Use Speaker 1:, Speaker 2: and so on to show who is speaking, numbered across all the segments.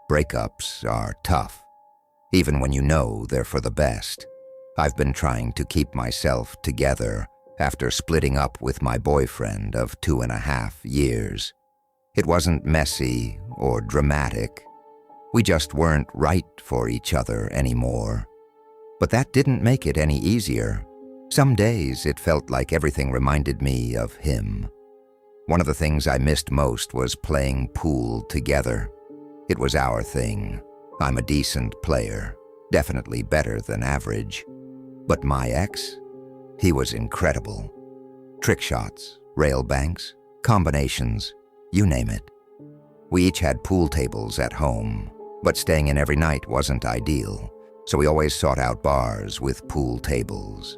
Speaker 1: Breakups are tough, even when you know they're for the best. I've been trying to keep myself together after splitting up with my boyfriend of 2.5 years. It wasn't messy or dramatic. We just weren't right for each other anymore. But that didn't make it any easier. Some days it felt like everything reminded me of him. One of the things I missed most was playing pool together. It was our thing. I'm a decent player, definitely better than average. But my ex? He was incredible. Trick shots, rail banks, combinations, you name it. We each had pool tables at home, but staying in every night wasn't ideal, so we always sought out bars with pool tables.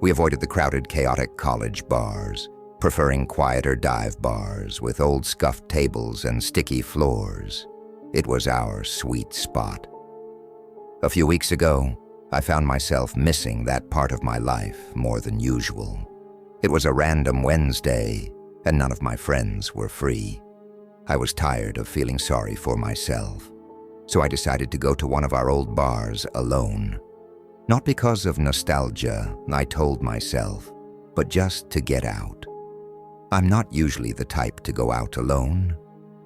Speaker 1: We avoided the crowded, chaotic college bars, preferring quieter dive bars with old scuffed tables and sticky floors. It was our sweet spot. A few weeks ago, I found myself missing that part of my life more than usual. It was a random Wednesday, and none of my friends were free. I was tired of feeling sorry for myself, so I decided to go to one of our old bars alone. Not because of nostalgia, I told myself, but just to get out. I'm not usually the type to go out alone,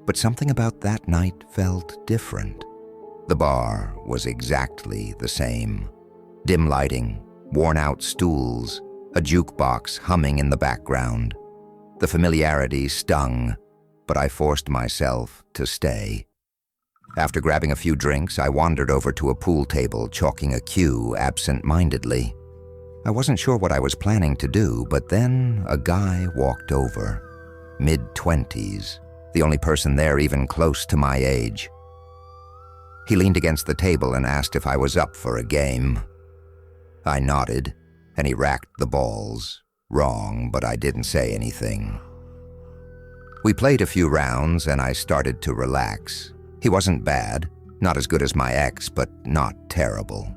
Speaker 1: but something about that night felt different. The bar was exactly the same. Dim lighting, worn-out stools, a jukebox humming in the background. The familiarity stung, but I forced myself to stay. After grabbing a few drinks, I wandered over to a pool table, chalking a cue absent-mindedly. I wasn't sure what I was planning to do, but then a guy walked over. Mid-20s, the only person there even close to my age. He leaned against the table and asked if I was up for a game. I nodded, and he racked the balls. Wrong, but I didn't say anything. We played a few rounds, and I started to relax. He wasn't bad, not as good as my ex, but not terrible.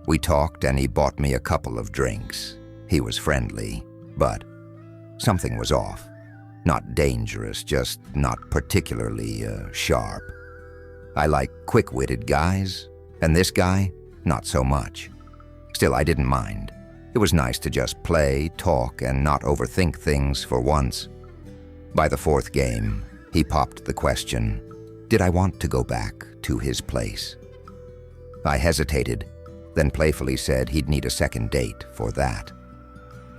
Speaker 1: We talked, and he bought me a couple of drinks. He was friendly, but something was off. Not dangerous, just not particularly sharp. I like quick-witted guys, and this guy, not so much. Still, I didn't mind. It was nice to just play, talk, and not overthink things for once. By the fourth game, he popped the question, did I want to go back to his place? I hesitated, then playfully said he'd need a second date for that.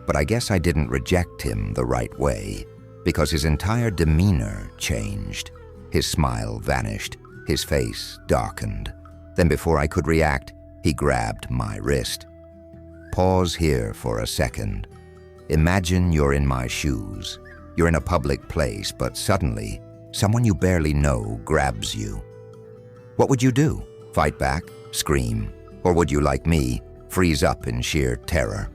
Speaker 1: But I guess I didn't reject him the right way, because his entire demeanor changed. His smile vanished, his face darkened. Then before I could react, he grabbed my wrist. Pause here for a second. Imagine you're in my shoes. You're in a public place, but suddenly, someone you barely know grabs you. What would you do? Fight back? Scream? Or would you, like me, freeze up in sheer terror?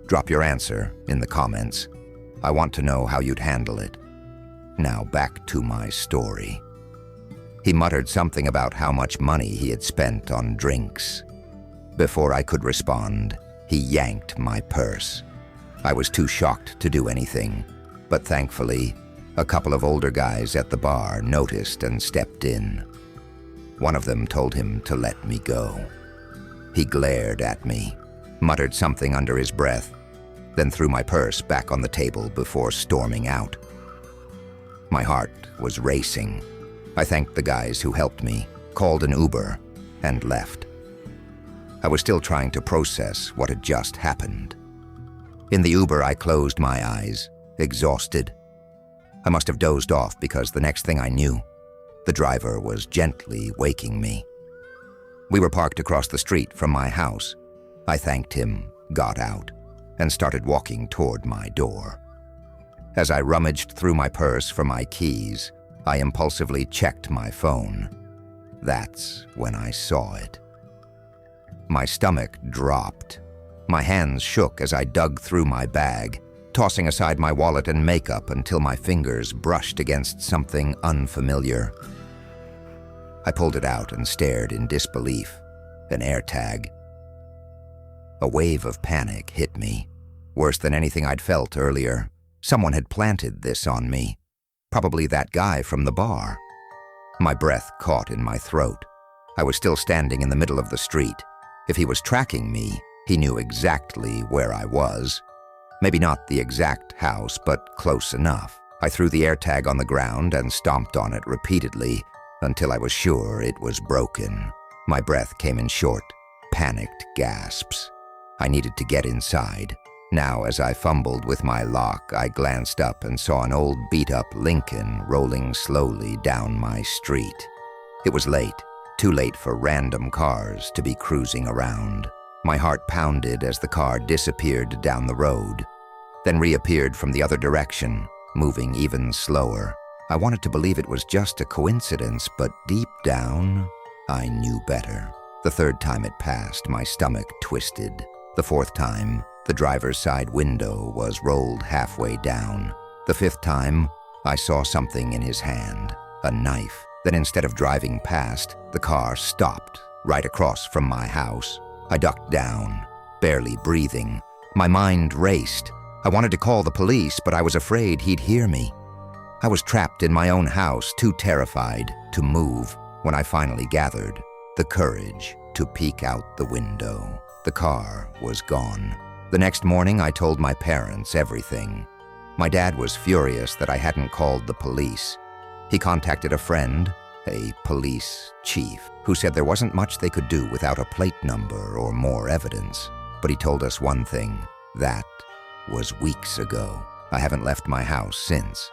Speaker 1: Drop your answer in the comments. I want to know how you'd handle it. Now back to my story. He muttered something about how much money he had spent on drinks. Before I could respond, he yanked my purse. I was too shocked to do anything, but thankfully, a couple of older guys at the bar noticed and stepped in. One of them told him to let me go. He glared at me, muttered something under his breath, then threw my purse back on the table before storming out. My heart was racing. I thanked the guys who helped me, called an Uber, and left. I was still trying to process what had just happened. In the Uber, I closed my eyes, exhausted. I must have dozed off because the next thing I knew, the driver was gently waking me. We were parked across the street from my house. I thanked him, got out, and started walking toward my door. As I rummaged through my purse for my keys, I impulsively checked my phone. That's when I saw it. My stomach dropped. My hands shook as I dug through my bag, tossing aside my wallet and makeup until my fingers brushed against something unfamiliar. I pulled it out and stared in disbelief. An AirTag. A wave of panic hit me, worse than anything I'd felt earlier. Someone had planted this on me. Probably that guy from the bar. My breath caught in my throat. I was still standing in the middle of the street. If he was tracking me, he knew exactly where I was. Maybe not the exact house, but close enough. I threw the AirTag on the ground and stomped on it repeatedly until I was sure it was broken. My breath came in short, panicked gasps. I needed to get inside. Now, as I fumbled with my lock, I glanced up and saw an old beat-up Lincoln rolling slowly down my street. It was late, too late for random cars to be cruising around. My heart pounded as the car disappeared down the road, then reappeared from the other direction, moving even slower. I wanted to believe it was just a coincidence, but deep down, I knew better. The third time it passed, my stomach twisted. The fourth time, the driver's side window was rolled halfway down. The fifth time, I saw something in his hand, a knife. Then instead of driving past, the car stopped right across from my house. I ducked down, barely breathing. My mind raced. I wanted to call the police, but I was afraid he'd hear me. I was trapped in my own house, too terrified to move, when I finally gathered the courage to peek out the window. The car was gone. The next morning, I told my parents everything. My dad was furious that I hadn't called the police. He contacted a friend, a police chief, who said there wasn't much they could do without a plate number or more evidence. But he told us one thing. That was weeks ago. I haven't left my house since.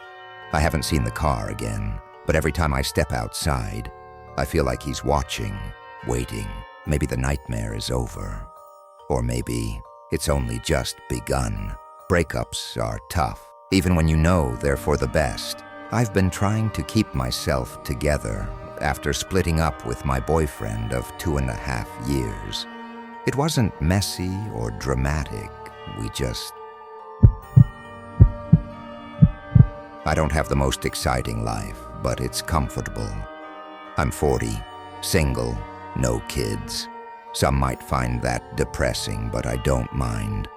Speaker 1: I haven't seen the car again, but every time I step outside, I feel like he's watching, waiting. Maybe the nightmare is over. Or maybe it's only just begun. Breakups are tough, even when you know they're for the best. I've been trying to keep myself together after splitting up with my boyfriend of 2.5 years. It wasn't messy or dramatic. I don't have the most exciting life, but it's comfortable. I'm 40, single, no kids. Some might find that depressing, but I don't mind.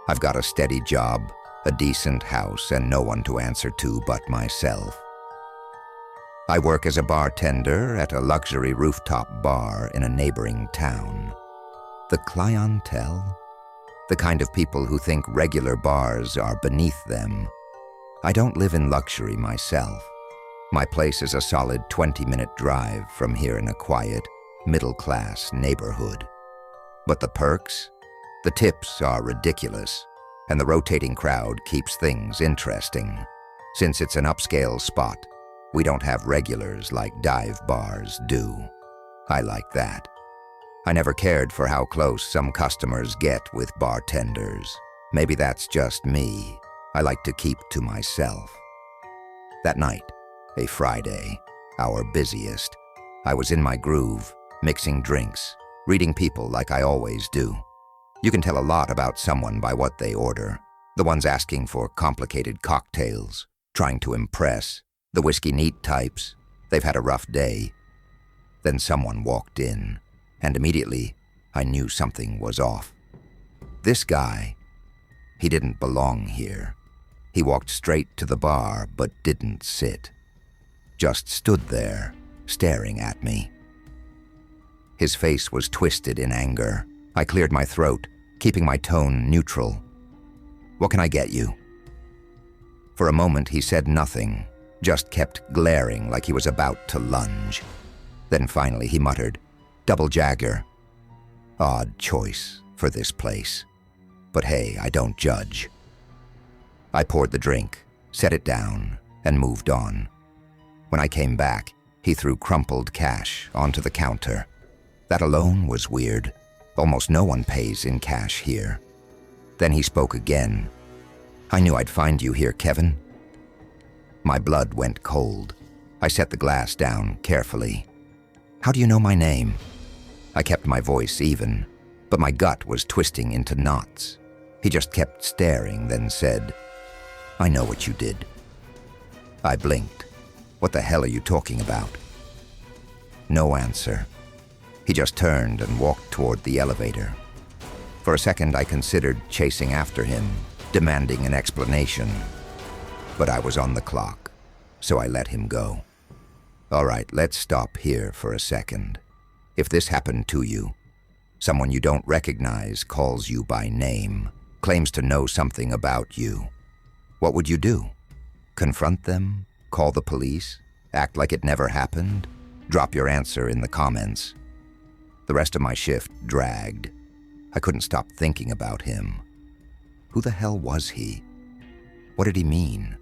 Speaker 1: I've got a steady job, a decent house, and no one to answer to but myself. I work as a bartender at a luxury rooftop bar in a neighboring town. The clientele? The kind of people who think regular bars are beneath them. I don't live in luxury myself. My place is a solid 20-minute drive from here in a quiet, middle-class neighborhood. But the perks? The tips are ridiculous, and the rotating crowd keeps things interesting. Since it's an upscale spot, we don't have regulars like dive bars do. I like that. I never cared for how close some customers get with bartenders. Maybe that's just me. I like to keep to myself. That night, a Friday, our busiest, I was in my groove, mixing drinks, reading people like I always do. You can tell a lot about someone by what they order. The ones asking for complicated cocktails, trying to impress, the whiskey neat types. They've had a rough day. Then someone walked in, and immediately I knew something was off. This guy, he didn't belong here. He walked straight to the bar but didn't sit. Just stood there, staring at me. His face was twisted in anger. I cleared my throat, keeping my tone neutral. "What can I get you?" For a moment he said nothing, just kept glaring like he was about to lunge. Then finally he muttered, "Double Jagger." Odd choice for this place. But hey, I don't judge. I poured the drink, set it down, and moved on. When I came back, he threw crumpled cash onto the counter. That alone was weird. Almost no one pays in cash here. Then he spoke again. "I knew I'd find you here, Kevin." My blood went cold. I set the glass down carefully. "How do you know my name?" I kept my voice even, but my gut was twisting into knots. He just kept staring, then said, "I know what you did." I blinked. "What the hell are you talking about?" No answer. He just turned and walked toward the elevator. For a second, I considered chasing after him, demanding an explanation. But I was on the clock, so I let him go. All right, let's stop here for a second. If this happened to you, someone you don't recognize calls you by name, claims to know something about you, what would you do? Confront them? Call the police? Act like it never happened? Drop your answer in the comments. The rest of my shift dragged. I couldn't stop thinking about him. Who the hell was he? What did he mean?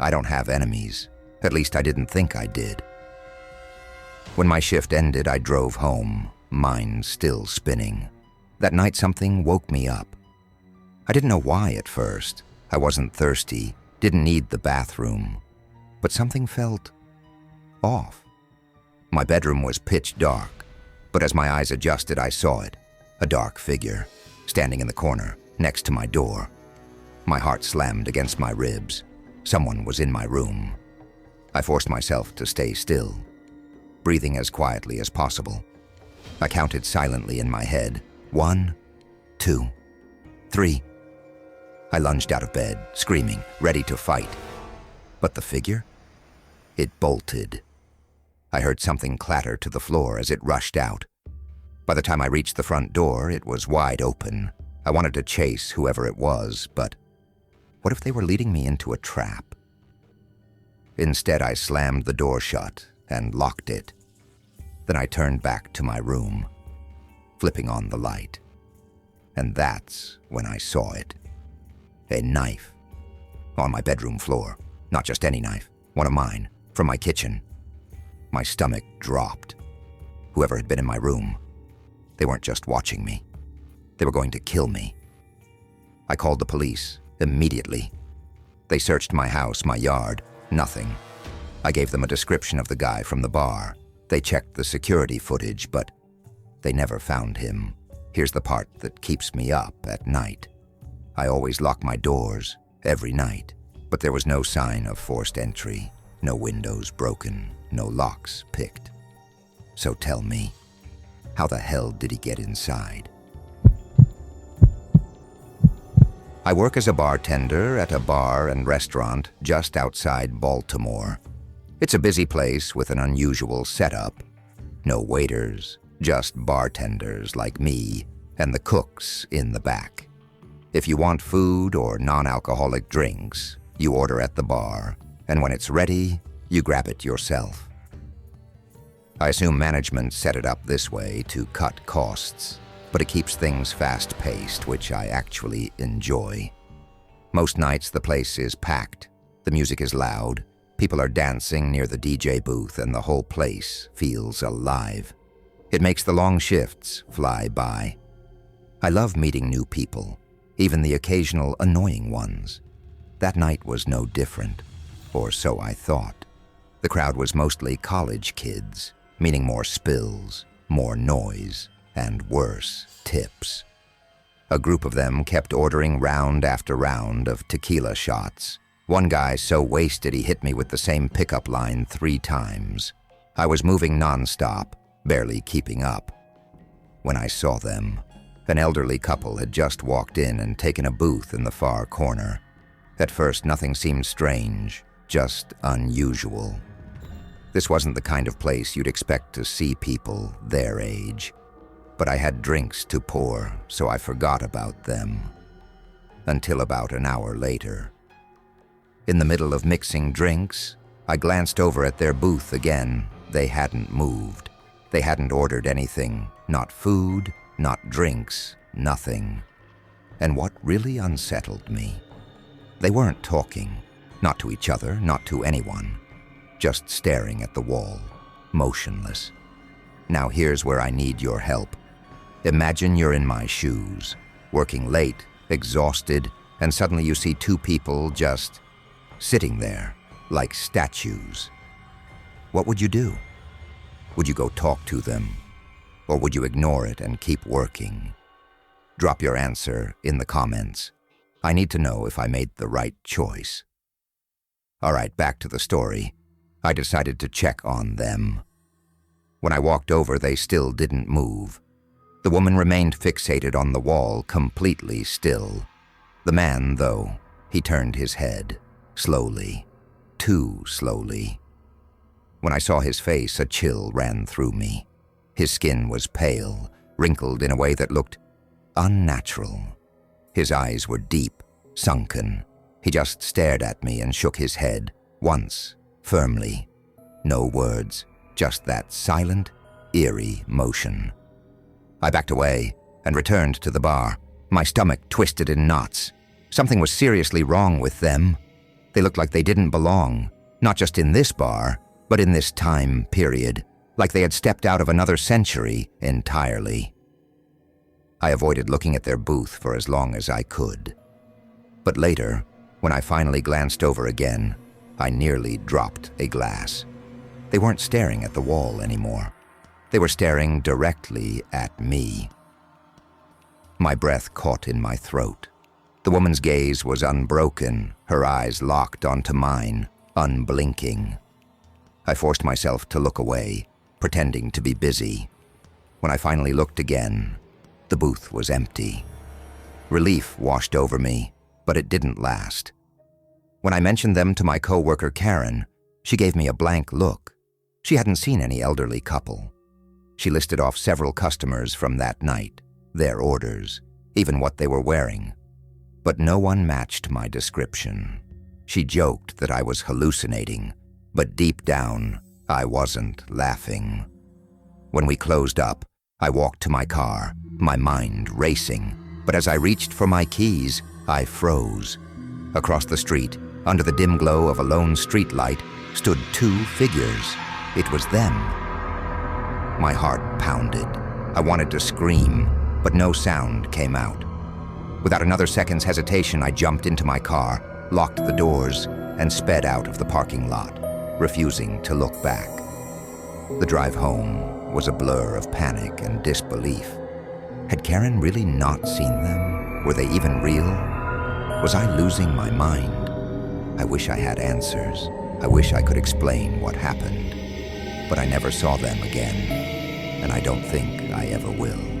Speaker 1: I don't have enemies. At least I didn't think I did. When my shift ended, I drove home, mind still spinning. That night something woke me up. I didn't know why at first. I wasn't thirsty, didn't need the bathroom. But something felt off. My bedroom was pitch dark, but as my eyes adjusted, I saw it. A dark figure, standing in the corner, next to my door. My heart slammed against my ribs. Someone was in my room. I forced myself to stay still, breathing as quietly as possible. I counted silently in my head. 1, 2, 3. I lunged out of bed, screaming, ready to fight. But the figure? It bolted. I heard something clatter to the floor as it rushed out. By the time I reached the front door, it was wide open. I wanted to chase whoever it was, but what if they were leading me into a trap? Instead, I slammed the door shut and locked it. Then I turned back to my room, flipping on the light. And that's when I saw it. A knife. On my bedroom floor. Not just any knife. One of mine. From my kitchen. My stomach dropped. Whoever had been in my room, they weren't just watching me. They were going to kill me. I called the police immediately. They searched my house, my yard. Nothing. I gave them a description of the guy from the bar. They checked the security footage, but they never found him. Here's the part that keeps me up at night. I always lock my doors, every night, but there was no sign of forced entry, no windows broken, no locks picked. So tell me, how the hell did he get inside? I work as a bartender at a bar and restaurant just outside Baltimore. It's a busy place with an unusual setup. No waiters, just bartenders like me and the cooks in the back. If you want food or non-alcoholic drinks, you order at the bar, and when it's ready, you grab it yourself. I assume management set it up this way to cut costs, but it keeps things fast-paced, which I actually enjoy. Most nights the place is packed, the music is loud, people are dancing near the DJ booth, and the whole place feels alive. It makes the long shifts fly by. I love meeting new people, even the occasional annoying ones. That night was no different, or so I thought. The crowd was mostly college kids, meaning more spills, more noise, and worse tips. A group of them kept ordering round after round of tequila shots. One guy so wasted he hit me with the same pickup line 3 times. I was moving nonstop, barely keeping up. When I saw them, an elderly couple had just walked in and taken a booth in the far corner. At first, nothing seemed strange, just unusual. This wasn't the kind of place you'd expect to see people their age. But I had drinks to pour, so I forgot about them. Until about an hour later. In the middle of mixing drinks, I glanced over at their booth again. They hadn't moved. They hadn't ordered anything. Not food, not drinks, nothing. And what really unsettled me, they weren't talking. Not to each other, not to anyone. Just staring at the wall, motionless. Now here's where I need your help. Imagine you're in my shoes, working late, exhausted, and suddenly you see 2 people just sitting there, like statues. What would you do? Would you go talk to them? Or would you ignore it and keep working? Drop your answer in the comments. I need to know if I made the right choice. All right, back to the story. I decided to check on them. When I walked over, they still didn't move. The woman remained fixated on the wall, completely still. The man, though, he turned his head, slowly, too slowly. When I saw his face, a chill ran through me. His skin was pale, wrinkled in a way that looked unnatural. His eyes were deep, sunken. He just stared at me and shook his head, once, firmly. No words, just that silent, eerie motion. I backed away and returned to the bar, my stomach twisted in knots. Something was seriously wrong with them. They looked like they didn't belong, not just in this bar, but in this time period, like they had stepped out of another century entirely. I avoided looking at their booth for as long as I could. But later, when I finally glanced over again, I nearly dropped a glass. They weren't staring at the wall anymore. They were staring directly at me. My breath caught in my throat. The woman's gaze was unbroken, her eyes locked onto mine, unblinking. I forced myself to look away, pretending to be busy. When I finally looked again, the booth was empty. Relief washed over me, but it didn't last. When I mentioned them to my coworker Karen, she gave me a blank look. She hadn't seen any elderly couple. She listed off several customers from that night, their orders, even what they were wearing. But no one matched my description. She joked that I was hallucinating, but deep down, I wasn't laughing. When we closed up, I walked to my car, my mind racing, but as I reached for my keys, I froze. Across the street, under the dim glow of a lone streetlight, stood two figures. It was them. My heart pounded. I wanted to scream, but no sound came out. Without another second's hesitation, I jumped into my car, locked the doors, and sped out of the parking lot, refusing to look back. The drive home was a blur of panic and disbelief. Had Karen really not seen them? Were they even real? Was I losing my mind? I wish I had answers. I wish I could explain what happened. But I never saw them again, and I don't think I ever will.